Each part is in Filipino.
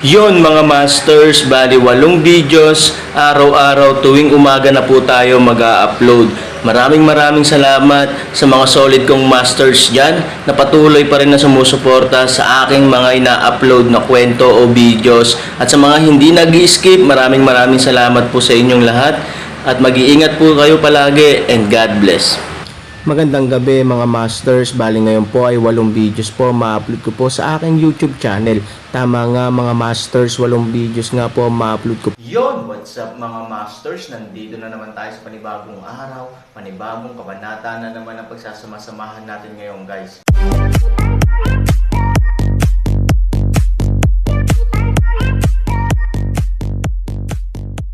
Yon mga masters, bali 8 videos, araw-araw tuwing umaga na po tayo mag-a-upload. Maraming salamat sa mga solid kong masters dyan na patuloy pa rin na sumusuporta sa aking mga ina-upload na kwento o videos. At sa mga hindi nag-skip, maraming salamat po sa inyong lahat. At mag-iingat po kayo palagi and God bless. Magandang gabi mga masters, bali ngayon po ay 8 videos po ma-upload ko po sa aking YouTube channel. Tama nga mga masters, 8 videos nga po ma-upload ko. Yon, what's up mga masters? Nandito na naman tayo sa panibagong araw, panibagong kabanata na naman ang pagsasama-samahan natin ngayon guys.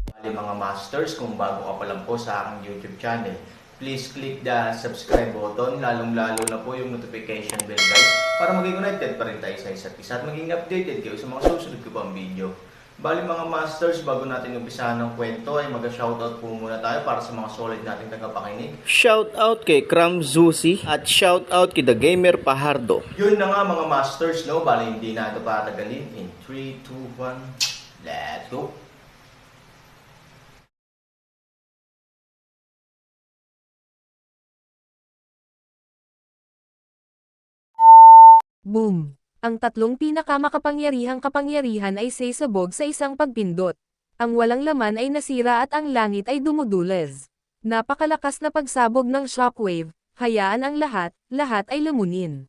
Bali mga masters, kung bago ka pa lang po sa aking YouTube channel, please click the subscribe button, lalong-lalo na po yung notification bell guys, para maging connected pa rin tayo sa isa't isa at maging updated kayo sa mga susunod ko pang video. Bali mga masters, bago natin umpisahan ng kwento ay mag-shoutout po muna tayo para sa mga solid nating tagapakinig. Shoutout kay Cram Zusi at shoutout kay The Gamer Pahardo. Yun na nga mga masters, no? Bali hindi na ito patagalin. In 3, 2, 1, let's go! Boom! Ang tatlong pinakamakapangyarihang kapangyarihan ay sasabog sa isang pagpindot. Ang walang laman ay nasira at ang langit ay dumudulas. Napakalakas na pagsabog ng shockwave, hayaan ang lahat ay lamunin.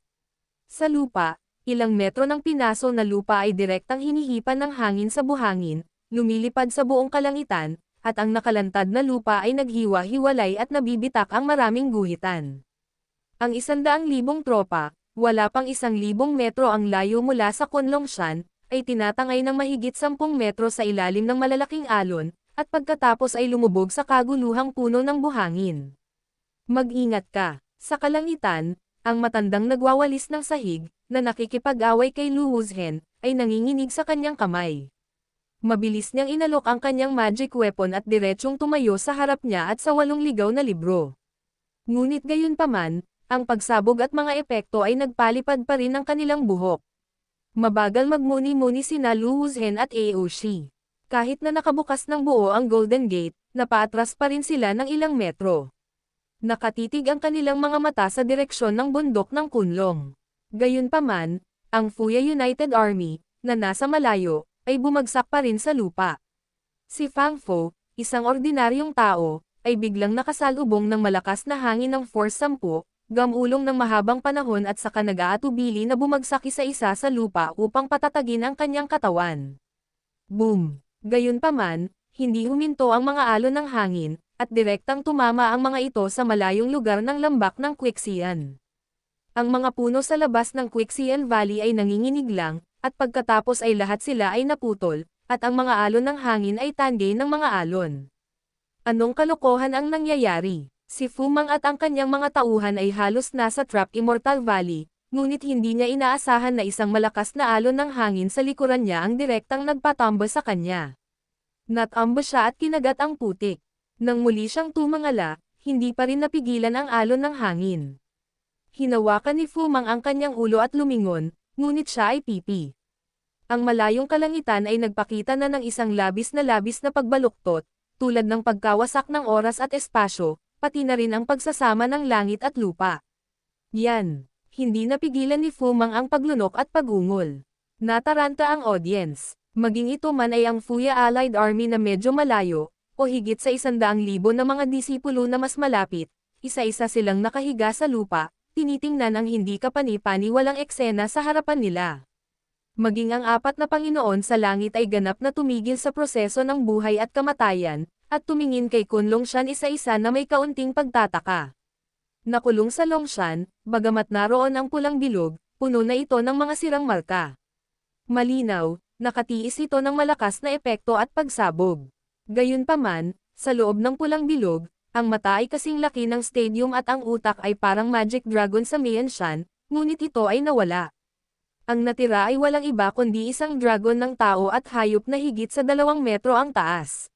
Sa lupa, ilang metro ng pinaso na lupa ay direktang hinihipan ng hangin sa buhangin, lumilipad sa buong kalangitan, at ang nakalantad na lupa ay naghiwa-hiwalay at nabibitak ang maraming guhitan. Ang 100,000 tropa, wala pang 1,000 metro ang layo mula sa Kunlongshan, ay tinatangay ng mahigit 10 metro sa ilalim ng malalaking alon, at pagkatapos ay lumubog sa kaguluhang puno ng buhangin. Mag-ingat ka. Sa kalangitan, ang matandang nagwawalis ng sahig, na nakikipag-away kay Lu Wuzhen, ay nanginginig sa kanyang kamay. Mabilis niyang inalok ang kanyang magic weapon at diretsyong tumayo sa harap niya at sa 8 ligaw na libro. Ngunit gayunpaman, ang pagsabog at mga epekto ay nagpalipad pa rin ng kanilang buhok. Mabagal magmuni-muni sina Lu Wuzhen at Aoshi. Kahit na nakabukas ng buo ang Golden Gate, napaatras pa rin sila ng ilang metro. Nakatitig ang kanilang mga mata sa direksyon ng bundok ng Kunlong. Gayunpaman, ang Fuya United Army, na nasa malayo, ay bumagsak pa rin sa lupa. Si Fang Fo, isang ordinaryong tao, ay biglang nakasalubong ng malakas na hangin ng Force 10, gamulong ng mahabang panahon at saka nag-aatubili na bumagsak isa-isa sa lupa upang patatagin ang kanyang katawan. Boom! Gayunpaman, hindi huminto ang mga alon ng hangin, at direktang tumama ang mga ito sa malayong lugar ng lambak ng Quixian. Ang mga puno sa labas ng Quixian Valley ay nanginginig lang, at pagkatapos ay lahat sila ay naputol, at ang mga alon ng hangin ay tangay ng mga alon. Anong kalokohan ang nangyayari? Si Fu Mang at ang kanyang mga tauhan ay halos nasa Trap Immortal Valley, ngunit hindi niya inaasahan na isang malakas na alon ng hangin sa likuran niya ang direktang nagpatambo sa kanya. Natambo siya at kinagat ang putik. Nang muli siyang tumangala, hindi pa rin napigilan ang alon ng hangin. Hinawakan ni Fu Mang ang kanyang ulo at lumingon, ngunit siya ay pipi. Ang malayong kalangitan ay nagpakita na ng isang labis na pagbaluktot, tulad ng pagkawasak ng oras at espasyo, pati na rin ang pagsasama ng langit at lupa. Yan. Hindi napigilan ni Fu Mang ang paglunok at pagungol. Nataranta ang audience. Maging ito man ay ang Fuya Allied Army na medyo malayo, o higit sa 100,000 na mga disipulo na mas malapit, isa-isa silang nakahiga sa lupa, tinitingnan ang hindi kapani-paniwalang eksena sa harapan nila. Maging ang 4 na Panginoon sa langit ay ganap na tumigil sa proseso ng buhay at kamatayan, at tumingin kay Kunlongshan isa-isa na may kaunting pagtataka. Nakulong sa Longshan, bagamat naroon ang pulang bilog, puno na ito ng mga sirang marka. Malinaw, nakatiis ito ng malakas na epekto at pagsabog. Gayunpaman, sa loob ng pulang bilog, ang mata ay kasing laki ng stadium at ang utak ay parang Magic Dragon sa Mianshan, ngunit ito ay nawala. Ang natira ay walang iba kundi isang dragon ng tao at hayop na higit sa 2 metro ang taas.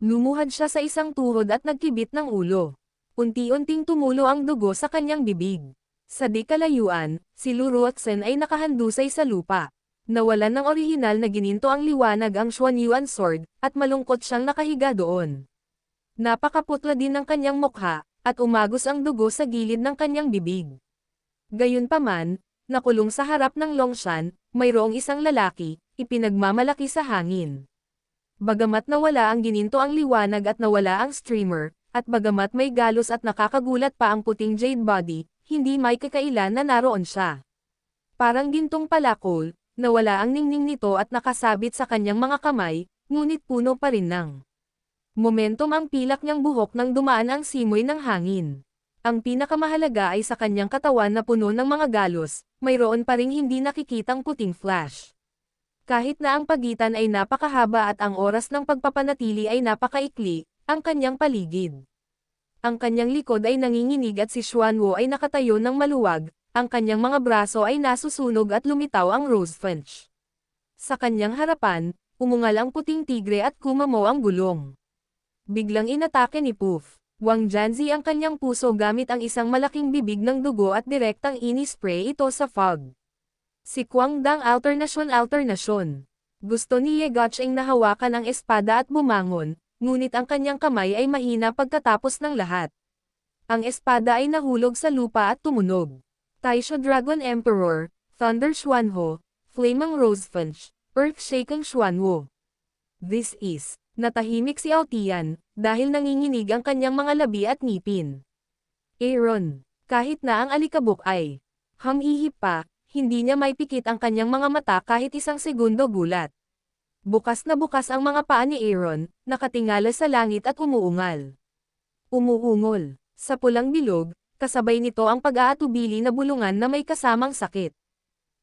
Lumuhad siya sa isang tuhod at nagkibit ng ulo. Unti-unting tumulo ang dugo sa kanyang bibig. Sa di kalayuan, si Lu Ruoxin ay nakahandusay sa lupa. Nawalan ng orihinal na gininto ang liwanag ang Xuanyuan sword, at malungkot siyang nakahiga doon. Napakaputla din ng kanyang mukha, at umagos ang dugo sa gilid ng kanyang bibig. Gayunpaman, nakulong sa harap ng Longshan, mayroong isang lalaki, ipinagmamalaki sa hangin. Bagamat nawala ang gininto ang liwanag at nawala ang streamer, at bagamat may galos at nakakagulat pa ang puting jade body, hindi may kakailan na naroon siya. Parang gintong palakol, nawala ang ningning nito at nakasabit sa kanyang mga kamay, ngunit puno pa rin ng momentum ang pilak niyang buhok nang dumaan ang simoy ng hangin. Ang pinakamahalaga ay sa kanyang katawan na puno ng mga galos, mayroon pa ring hindi nakikitang puting flash. Kahit na ang pagitan ay napakahaba at ang oras ng pagpapanatili ay napakaikli, ang kanyang paligid. Ang kanyang likod ay nanginginig at si Xuanwo ay nakatayo ng maluwag, ang kanyang mga braso ay nasusunog at lumitaw ang rosefinch. Sa kanyang harapan, umungal ang puting tigre at kumamo ang gulong. Biglang inatake ni Puff Wang Janzi ang kanyang puso gamit ang isang malaking bibig ng dugo at direktang ini-spray ito sa fog. Si Kwang Dang alternasyon. Gusto ni Ye Gotcheng na hawakan ang espada at bumangon, ngunit ang kanyang kamay ay mahina pagkatapos ng lahat. Ang espada ay nahulog sa lupa at tumunog. Taisho Dragon Emperor, Thunder Xuanho, Flaming Rosefinch, Earth-shaking Xuanwo. This is, natahimik si Aotian, dahil nanginginig ang kanyang mga labi at ngipin. Aaron, kahit na ang alikabok ay humihip pa, hindi niya maipikit ang kanyang mga mata kahit isang segundo gulat. Bukas na bukas ang mga paa ni Aaron, nakatingala sa langit at umuungal. Umuungol, sa pulang bilog, kasabay nito ang pag-aatubili na bulungan na may kasamang sakit.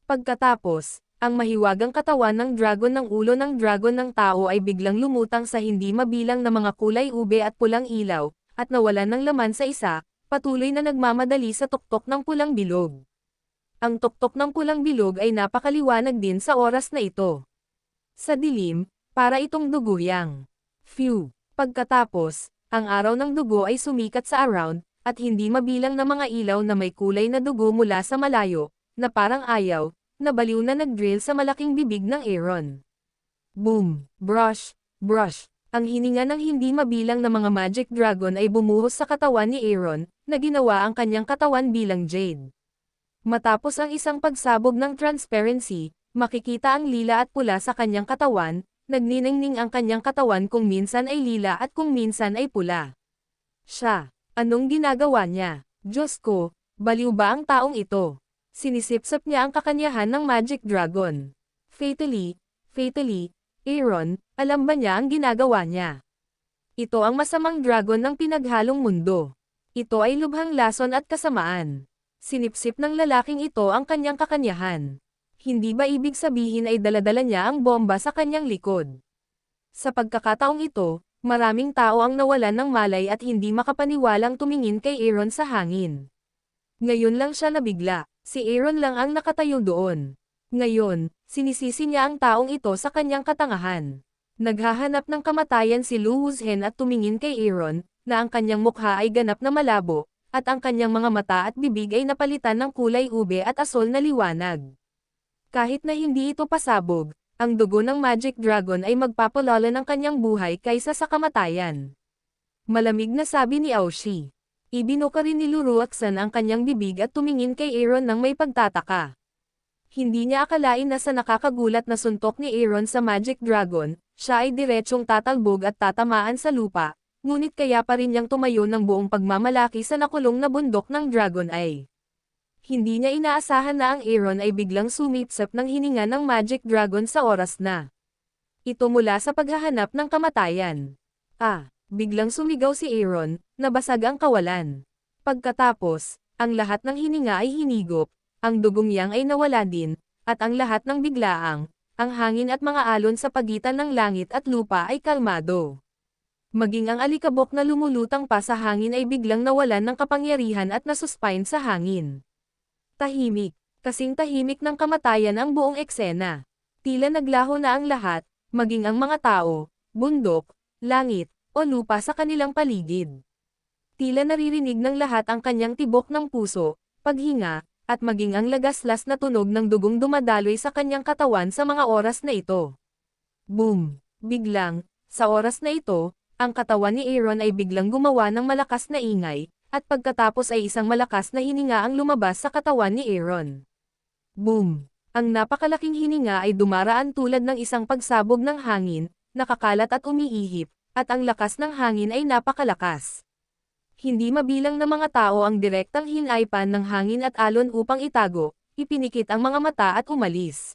Pagkatapos, ang mahiwagang katawan ng dragon ng ulo ng dragon ng tao ay biglang lumutang sa hindi mabilang na mga kulay ube at pulang ilaw, at nawalan ng laman sa isa, patuloy na nagmamadali sa tuktok ng pulang bilog. Ang tuktok ng pulang bilog ay napakaliwanag din sa oras na ito. Sa dilim, para itong duguyang. Phew! Pagkatapos, ang araw ng dugo ay sumikat sa around, at hindi mabilang na mga ilaw na may kulay na dugo mula sa malayo, na parang ayaw, na baliw na nag-drill sa malaking bibig ng Aaron. Boom! Brush! Brush! Ang hininga ng hindi mabilang na mga magic dragon ay bumuhos sa katawan ni Aaron, na ginawa ang kanyang katawan bilang jade. Matapos ang isang pagsabog ng transparency, makikita ang lila at pula sa kanyang katawan, nagniningning ang kanyang katawan kung minsan ay lila at kung minsan ay pula. Siya, anong ginagawa niya? Diyos ko, baliw ba ang taong ito? Sinisipsip niya ang kakanyahan ng Magic Dragon. Fatally, Aaron, alam ba niya ang ginagawa niya? Ito ang masamang dragon ng pinaghalong mundo. Ito ay lubhang lason at kasamaan. Sinipsip ng lalaking ito ang kanyang kakanyahan. Hindi ba ibig sabihin ay daladala niya ang bomba sa kanyang likod? Sa pagkakataong ito, maraming tao ang nawalan ng malay at hindi makapaniwalang tumingin kay Aaron sa hangin. Ngayon lang siya nabigla. Si Aaron lang ang nakatayo doon. Ngayon, sinisisi niya ang taong ito sa kanyang katangahan. Naghahanap ng kamatayan si Lu Wuzhen at tumingin kay Aaron, na ang kanyang mukha ay ganap na malabo, at ang kanyang mga mata at bibig ay napalitan ng kulay ube at asol na liwanag. Kahit na hindi ito pasabog, ang dugo ng Magic Dragon ay magpapalala ng kanyang buhay kaysa sa kamatayan. Malamig na sabi ni Aoshi. Ibinuka rin ni Luruaksan ang kanyang bibig at tumingin kay Aaron ng may pagtataka. Hindi niya akalain na sa nakakagulat na suntok ni Aaron sa Magic Dragon, siya ay diretsyong tatalbog at tatamaan sa lupa, ngunit kaya pa rin niyang tumayo ng buong pagmamalaki sa nakulong na bundok ng Dragon Eye. Hindi niya inaasahan na ang Aaron ay biglang sumipsip ng hininga ng Magic Dragon sa oras na ito mula sa paghahanap ng kamatayan. Biglang sumigaw si Aaron, nabasag ang kawalan. Pagkatapos, ang lahat ng hininga ay hinigop, ang dugong yang ay nawala din, at ang lahat ng biglaang, ang hangin at mga alon sa pagitan ng langit at lupa ay kalmado. Maging ang alikabok na lumulutang pa sa hangin ay biglang nawalan ng kapangyarihan at nasuspine sa hangin. Tahimik, kasing tahimik ng kamatayan ang buong eksena. Tila naglaho na ang lahat, maging ang mga tao, bundok, langit, o lupa sa kanilang paligid. Tila naririnig ng lahat ang kanyang tibok ng puso, paghinga, at maging ang lagaslas na tunog ng dugong dumadaloy sa kanyang katawan sa mga oras na ito. Boom! Biglang, sa oras na ito, ang katawan ni Aaron ay biglang gumawa ng malakas na ingay, at pagkatapos ay isang malakas na hininga ang lumabas sa katawan ni Aaron. Boom! Ang napakalaking hininga ay dumaraan tulad ng isang pagsabog ng hangin, nakakalat at umiihip, at ang lakas ng hangin ay napakalakas. Hindi mabilang na mga tao ang direktang hinaypan ng hangin at alon upang itago, ipinikit ang mga mata at umalis.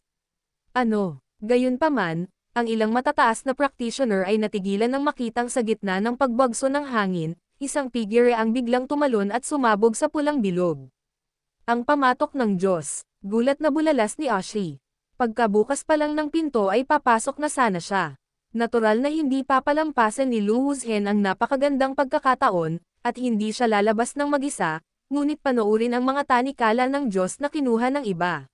Gayunpaman, ang ilang matataas na practitioner ay natigilan ng makitang sa gitna ng pagbagso ng hangin, isang figure ang biglang tumalon at sumabog sa pulang bilog. Ang pamatok ng Diyos, gulat na bulalas ni Ashi. Pagkabukas pa lang ng pinto ay papasok na sana siya. Natural na hindi papalampasan ni Lu Wuzhen ang napakagandang pagkakataon, at hindi siya lalabas ng mag-isa, ngunit panoorin ang mga tanikala ng Diyos na kinuha ng iba.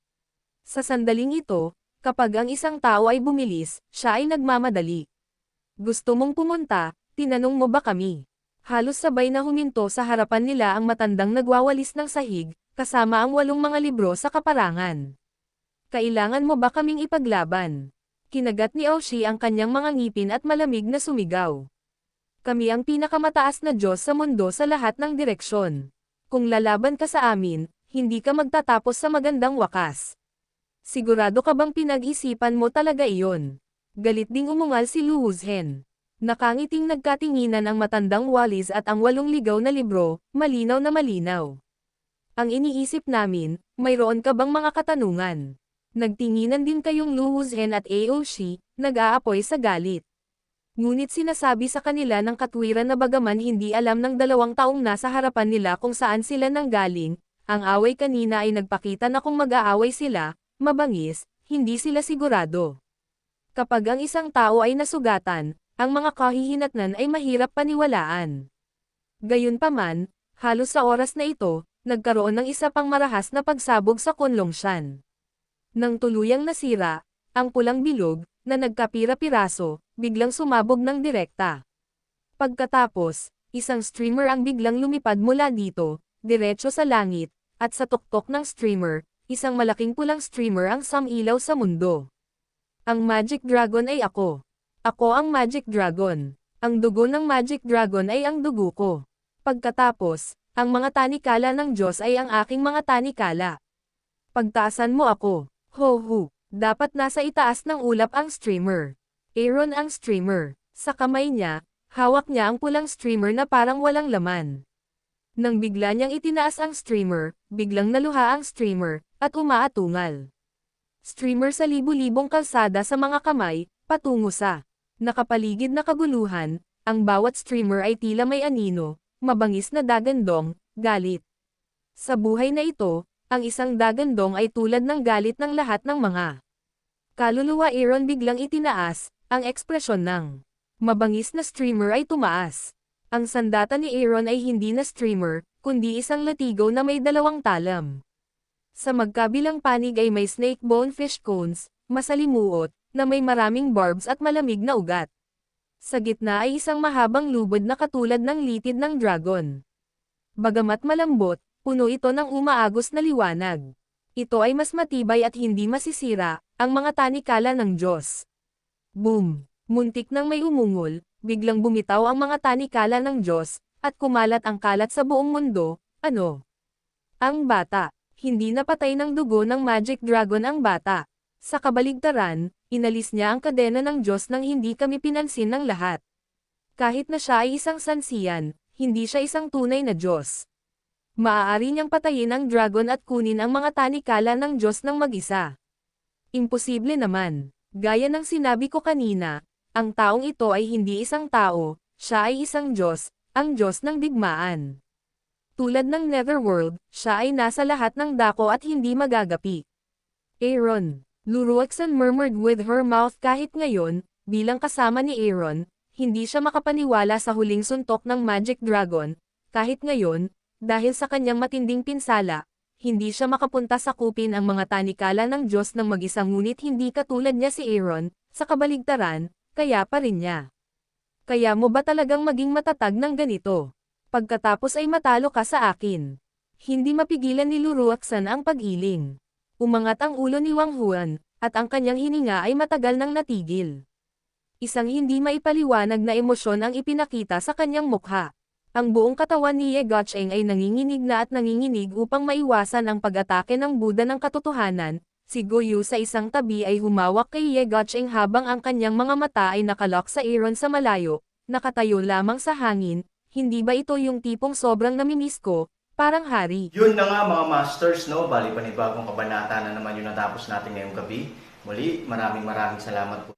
Sa sandaling ito, kapag ang isang tao ay bumilis, siya ay nagmamadali. Gusto mong pumunta, tinanong mo ba kami? Halos sabay na huminto sa harapan nila ang matandang nagwawalis ng sahig, kasama ang 8 mga libro sa kaparangan. Kailangan mo ba kaming ipaglaban? Kinagat ni Aoshi ang kanyang mga ngipin at malamig na sumigaw. Kami ang pinakamataas na Diyos sa mundo sa lahat ng direksyon. Kung lalaban ka sa amin, hindi ka magtatapos sa magandang wakas. Sigurado ka bang pinag-isipan mo talaga iyon? Galit ding umungal si Lu Wuzhen. Nakangiting nagkatinginan ang matandang walis at ang 8 ligaw na libro, malinaw na malinaw. Ang iniisip namin, mayroon ka bang mga katanungan? Nagtinginan din kayong Lu Wuzhen at Aoshi, nag-aapoy sa galit. Ngunit sinasabi sa kanila ng katwiran na bagaman hindi alam ng 2 taong nasa harapan nila kung saan sila nanggaling, ang away kanina ay nagpakita na kung mag-aaway sila, mabangis, hindi sila sigurado. Kapag ang isang tao ay nasugatan, ang mga kahihinatnan ay mahirap paniwalaan. Gayunpaman, halos sa oras na ito, nagkaroon ng isa pang marahas na pagsabog sa Kunlongshan. Nang tuluyang nasira, ang pulang bilog, na nagkapira-piraso, biglang sumabog ng direkta. Pagkatapos, isang streamer ang biglang lumipad mula dito, diretso sa langit, at sa tuktok ng streamer, isang malaking pulang streamer ang sumilaw sa mundo. Ang Magic Dragon ay ako. Ako ang Magic Dragon. Ang dugo ng Magic Dragon ay ang dugo ko. Pagkatapos, ang mga tanikala ng Diyos ay ang aking mga tanikala. Pagtaasan mo ako. Ho. Dapat nasa itaas ng ulap ang streamer. Aaron ang streamer. Sa kamay niya, hawak niya ang pulang streamer na parang walang laman. Nang bigla niyang itinaas ang streamer, biglang naluha ang streamer, at umaatungal. Streamer sa libu-libong kalsada sa mga kamay, patungo sa nakapaligid na kaguluhan, ang bawat streamer ay tila may anino, mabangis na dagandong, galit. Sa buhay na ito, ang isang dagandong ay tulad ng galit ng lahat ng mga kaluluwa. Aaron biglang itinaas, ang ekspresyon ng mabangis na streamer ay tumaas. Ang sandata ni Aaron ay hindi na streamer, kundi isang latigo na may 2 talam. Sa magkabilang panig ay may snake bone fish cones, masalimuot, na may maraming barbs at malamig na ugat. Sa gitna ay isang mahabang lubod na katulad ng litid ng dragon. Bagamat malambot, puno ito ng umaagos na liwanag. Ito ay mas matibay at hindi masisira, ang mga tanikala ng Diyos. Boom! Muntik nang may umungol, biglang bumitaw ang mga tanikala ng Diyos, at kumalat ang kalat sa buong mundo. Ang bata. Hindi napatay ng dugo ng Magic Dragon ang bata. Sa kabaligtaran, inalis niya ang kadena ng Diyos nang hindi kami pinansin ng lahat. Kahit na siya ay isang sansiyan, hindi siya isang tunay na Diyos. Maaari niyang patayin ang dragon at kunin ang mga tanikala ng Diyos ng mag-isa. Imposible naman. Gaya ng sinabi ko kanina, ang taong ito ay hindi isang tao, siya ay isang Diyos, ang Diyos ng digmaan. Tulad ng Netherworld, siya ay nasa lahat ng dako at hindi magagapi. Aaron. Lu Ruoxan murmured with her mouth kahit ngayon, bilang kasama ni Aaron, hindi siya makapaniwala sa huling suntok ng Magic Dragon, kahit ngayon, dahil sa kanyang matinding pinsala, hindi siya makapunta sa kupin ang mga tanikala ng Diyos ng mag-isa ngunit hindi katulad niya si Aaron, sa kabaligtaran, kaya pa rin niya. Kaya mo ba talagang maging matatag ng ganito? Pagkatapos ay matalo ka sa akin. Hindi mapigilan ni Luruaksan ang pag-iling. Umangat ang ulo ni Wang Huan, at ang kanyang hininga ay matagal nang natigil. Isang hindi maipaliwanag na emosyon ang ipinakita sa kanyang mukha. Ang buong katawan ni Ye Guocheng ay nanginginig na at nanginginig upang maiwasan ang pag-atake ng Buddha ng katotohanan. Si Goyu sa isang tabi ay humawak kay Ye Guocheng habang ang kanyang mga mata ay nakalok sa Aaron sa malayo, nakatayo lamang sa hangin. Hindi ba ito yung tipong sobrang namimiss ko, parang hari? Yun na nga mga masters, no? Bali panibagong kabanata na naman yung natapos natin ngayong gabi. Muli, maraming salamat po.